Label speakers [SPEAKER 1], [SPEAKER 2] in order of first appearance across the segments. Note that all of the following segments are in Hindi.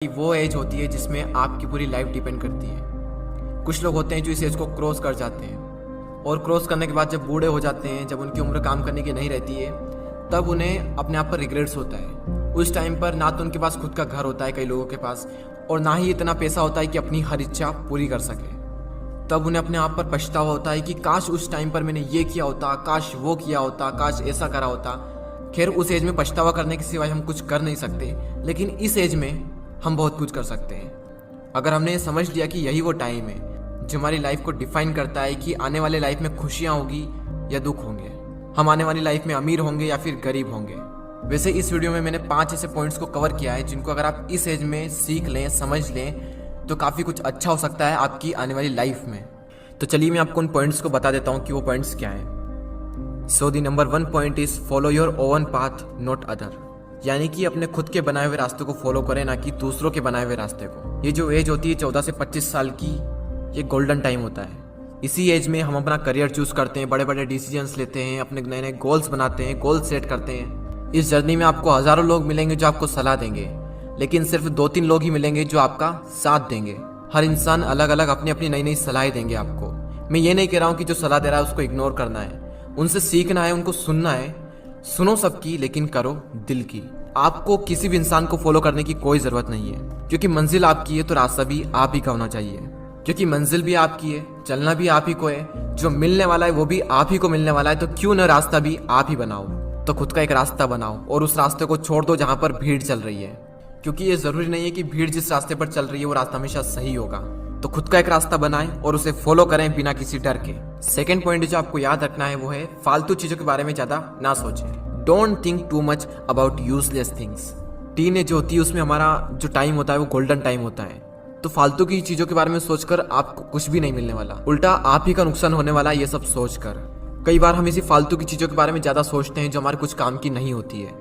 [SPEAKER 1] वो एज होती है जिसमें आपकी पूरी लाइफ डिपेंड करती है। कुछ लोग होते हैं जो इस एज को क्रॉस कर जाते हैं और क्रॉस करने के बाद जब बूढ़े हो जाते हैं, जब उनकी उम्र काम करने की नहीं रहती है, तब उन्हें अपने आप पर रिग्रेट्स होता है। उस टाइम पर ना तो उनके पास खुद का घर होता है कई लोगों के पास, और ना ही इतना पैसा होता है कि अपनी हर इच्छा पूरी कर सके। तब उन्हें अपने आप पर पछतावा होता है कि काश उस टाइम पर मैंने ये किया होता, काश वो किया होता, काश ऐसा करा होता। खैर, उस एज में पछतावा करने के सिवाय हम कुछ कर नहीं सकते, लेकिन इस एज में हम बहुत कुछ कर सकते हैं। अगर हमने ये समझ लिया कि यही वो टाइम है जो हमारी लाइफ को डिफाइन करता है कि आने वाले लाइफ में खुशियाँ होगी या दुख होंगे, हम आने वाली लाइफ में अमीर होंगे या फिर गरीब होंगे। वैसे इस वीडियो में मैंने 5 ऐसे पॉइंट्स को कवर किया है जिनको अगर आप इस एज में सीख लें, समझ लें, तो काफ़ी कुछ अच्छा हो सकता है आपकी आने वाली लाइफ में। तो चलिए मैं आपको उन पॉइंट्स को बता देता हूँ कि वो पॉइंट्स क्या हैं। So the number 1 point is follow your own path not other, यानी कि अपने खुद के बनाए हुए रास्ते को फॉलो करें, ना कि दूसरों के बनाए हुए रास्ते को। ये जो एज होती है 14 से 25 साल की, ये गोल्डन टाइम होता है। इसी एज में हम अपना करियर चूज करते हैं, बड़े बड़े डिसीजंस लेते हैं, अपने नए नए गोल्स बनाते हैं, गोल सेट करते हैं। इस जर्नी में आपको हजारों लोग मिलेंगे जो आपको सलाह देंगे, लेकिन सिर्फ 2-3 लोग ही मिलेंगे जो आपका साथ देंगे। हर इंसान अलग अलग अपनी अपनी नई नई सलाहें देंगे आपको। मैं ये नहीं कह रहा हूँ कि जो सलाह दे रहा है उसको इग्नोर करना है, उनसे सीखना है, उनको सुनना है। सुनो सबकी, लेकिन करो दिल की। आपको किसी भी इंसान को फॉलो करने की कोई जरूरत नहीं है, क्योंकि मंजिल आपकी है तो रास्ता भी आप ही का होना चाहिए। क्योंकि मंजिल भी आपकी है, चलना भी आप ही को है, जो मिलने वाला है वो भी आप ही को मिलने वाला है। तो क्यों न रास्ता भी आप ही बनाओ। तो खुद का एक रास्ता बनाओ और उस रास्ते को छोड़ दो जहां पर भीड़ चल रही है, क्योंकि ये जरूरी नहीं है कि भीड़ जिस रास्ते पर चल रही है वो रास्ता हमेशा सही होगा। तो खुद का एक रास्ता बनाएं और उसे फॉलो करें बिना किसी डर के। सेकेंड पॉइंट जो आपको याद रखना है वो है फालतू चीजों के बारे में ज्यादा ना सोचें। Don't think too much about useless things. Teenage होती है, उसमें हमारा जो टाइम होता है वो गोल्डन टाइम होता है। तो फालतू की चीजों के बारे में सोचकर आपको कुछ भी नहीं मिलने वाला, उल्टा आप ही का नुकसान होने वाला है ये सब सोचकर। कई बार हम इसी फालतू की चीजों के बारे में ज्यादा सोचते हैं जो हमारे कुछ काम की नहीं होती है,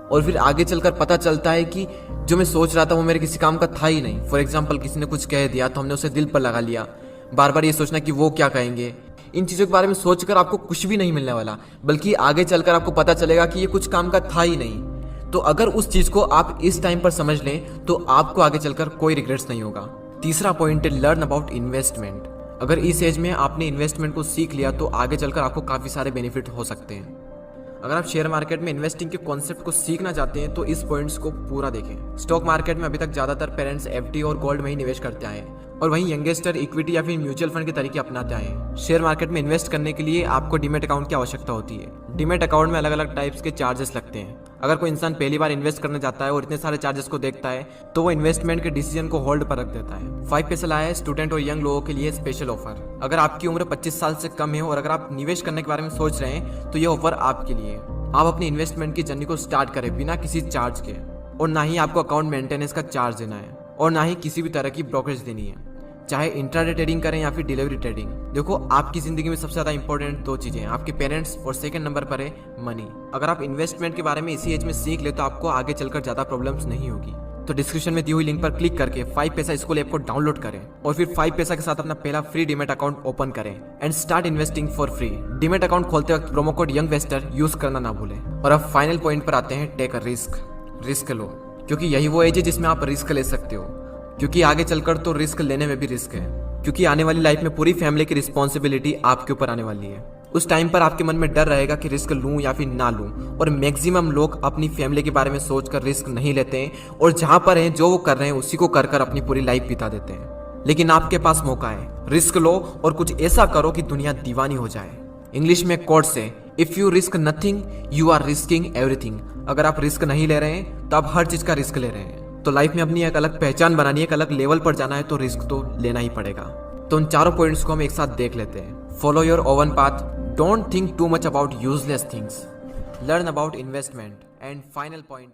[SPEAKER 1] और फिर आगे चलकर पता चलता है कि जो मैं सोच रहा था वो मेरे किसी काम का था ही नहीं। फॉर एग्जाम्पल, किसी ने कुछ कह दिया तो हमने उसे दिल पर लगा लिया, बार बार ये सोचना कि वो क्या कहेंगे। इन चीजों के बारे में सोचकर आपको कुछ भी नहीं मिलने वाला, बल्कि आगे चलकर आपको पता चलेगा कि ये कुछ काम का था ही नहीं। तो अगर उस चीज को आप इस टाइम पर समझ लें तो आपको आगे चलकर कोई रिग्रेट्स नहीं होगा। तीसरा पॉइंट है लर्न अबाउट इन्वेस्टमेंट। अगर इस एज में आपने इन्वेस्टमेंट को सीख लिया तो आगे चलकर आपको काफी सारे बेनिफिट हो सकते हैं। अगर आप शेयर मार्केट में इन्वेस्टिंग के कॉन्सेप्ट को सीखना चाहते हैं तो इस पॉइंट्स को पूरा देखें। स्टॉक मार्केट में अभी तक ज्यादातर पेरेंट्स एफडी और गोल्ड में ही निवेश करते आए हैं, और वहीं यंगेस्टर इक्विटी या फिर म्यूचुअल फंड के तरीके अपनाते आए हैं। शेयर मार्केट में इन्वेस्ट करने के लिए आपको डीमैट अकाउंट की आवश्यकता होती है। डीमैट अकाउंट में अलग अलग टाइप्स के चार्जेस लगते हैं। अगर कोई इंसान पहली बार इन्वेस्ट करने जाता है और इतने सारे चार्जेस को देखता है तो वो इन्वेस्टमेंट के डिसीजन को होल्ड पर रख देता है। 5 पैसा लाया है स्टूडेंट और यंग लोगों के लिए स्पेशल ऑफर। अगर आपकी उम्र 25 साल से कम है और अगर आप निवेश करने के बारे में सोच रहे हैं तो ये ऑफर आपके लिए है। आप अपनी इन्वेस्टमेंट की जर्नी को स्टार्ट करें बिना किसी चार्ज के, और ना ही आपको अकाउंट मेंटेनेंस का चार्ज देना है, और ना ही किसी भी तरह की ब्रोकरेज देनी है, चाहे इंट्राडे ट्रेडिंग करें या फिर डिलीवरी ट्रेडिंग। देखो, आपकी जिंदगी में सबसे ज्यादा इंपॉर्टेंट 2 चीजें हैं, आपके पेरेंट्स, और सेकंड नंबर पर है मनी। अगर आप इन्वेस्टमेंट के बारे में इसी एज में सीख ले तो आपको आगे चलकर ज्यादा प्रॉब्लम्स नहीं होगी। तो डिस्क्रिप्शन में दी हुई लिंक पर क्लिक करके 5 पैसा स्कूल ऐप को डाउनलोड करें और फिर 5 पैसा के साथ अपना पहला फ्री डीमैट अकाउंट ओपन करें and start investing for free. Demat account खोलते वक्त प्रोमो कोड यंगवेस्टर यूज करना ना भूलें। और अब फाइनल पॉइंट पर आते हैं, टेक अ रिस्क। रिस्क लो, क्योंकि यही वो एज है जिसमें आप रिस्क ले सकते हो, क्योंकि आगे चलकर तो रिस्क लेने में भी रिस्क है, क्योंकि आने वाली लाइफ में पूरी फैमिली की रिस्पॉन्सिबिलिटी आपके ऊपर आने वाली है। उस टाइम पर आपके मन में डर रहेगा कि रिस्क लूं या फिर ना लूं, और मैक्सिमम लोग अपनी फैमिली के बारे में सोचकर रिस्क नहीं लेते हैं, और जहां पर हैं जो वो कर रहे हैं उसी को कर कर अपनी पूरी लाइफ बिता देते हैं। लेकिन आपके पास मौका है, रिस्क लो और कुछ ऐसा करो कि दुनिया दीवानी हो जाए। इंग्लिश में कोट से, if you risk nothing you are risking everything. अगर आप रिस्क नहीं ले रहे हैं तो आप हर चीज का रिस्क ले रहे हैं। तो लाइफ में अपनी एक अलग पहचान बनानी है, एक अलग लेवल पर जाना है, तो रिस्क तो लेना ही पड़ेगा। तो उन चारों पॉइंट्स को हम एक साथ देख लेते हैं। Follow your own path, don't think too much about useless things, learn about investment, and final point